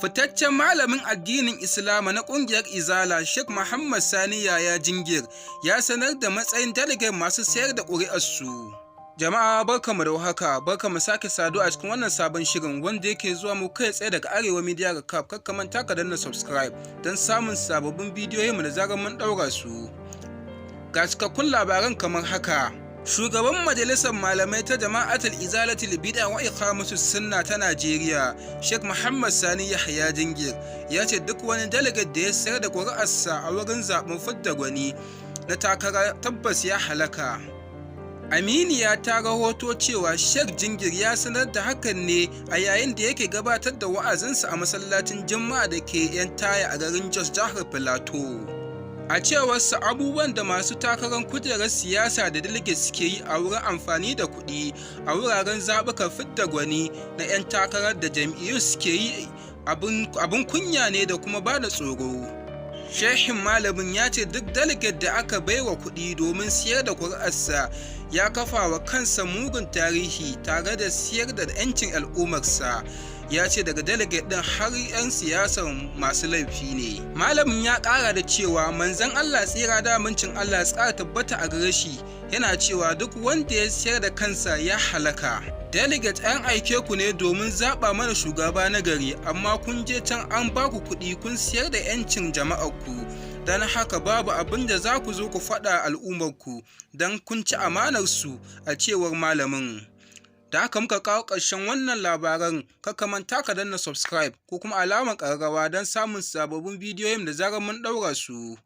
Fitaccen malamin addinin Islama na ƙungiyar Izala Sheikh Muhammad Sani Yahaya Jingir ya sanar da matsayin daligen masu sayar da ƙuri'arsu. Jama'a barkamu da warhaka, barkamu sake saduwa a cikin wannan sabon shirin wanda yake zuwa mu kai tsaye daga Arewa Media Recap. Kakka manta ka danna subscribe don samun sababbin bidiyoyinmu da zarar mun ɗaura su. Ga cikakkun labaran kamar haka. Shugaban Majalisar Malamai ta Jama'atul Izalatul Bid'a wa Iqamatus Sunna ta Najeriya, Sheikh Muhammad Sani Yahaya Jingir, ya ce duk wani delegate da ya sayar da ƙuri'arsa a wurin zaɓen fidda gwani na takara tabbas ya halaka. Aminiya ta rahoto cewa Sheikh Jingir ya sanar da hakan ne a yayin da yake gabatar da wa'azinsa a masallacin Juma'a da ke 'yan taya a garin Jos, jihar Filato. A cewarsa abubuwan da masu takarar kujerar siyasa da delegates suke yi a wurin amfani da kuɗi a wuraren zaɓukan fidda gwani na 'yan takarar da jam'iyyu suke yi abin kunya ne da kuma ba da tsoro. Shehin malamin ya ce duk delegate da aka baiwa kuɗi domin siyar da ƙuri'arsa ya kafa wa kansa mugun tarihi tare da siyar da 'yancin al'ummarsa. Ya ce daga delegate ɗin har 'yan siyasar masu laifi ne. Malamin ya ƙara da cewa manzon Allah tsira da amincin Allah tsara tabbata a gare shi yana cewa duk wanda ya siyar da kansa ya halaka. Delegate an aike ku ne domin zaɓa mana shugaba na gari, amma kun je can an ba ku kuɗi kun siyar da 'yancin jama'arku. Don haka babu abin da za ku zo ku faɗa al'ummarku don kun ci amanarsu, a cewar malamin. Da haka muka kawo ƙarshen wannan labaran. Ka manta ka danna subscribe ko kuma alamar ƙararrawa don samun sababbin bidiyoyin da zarar mun ɗaura su.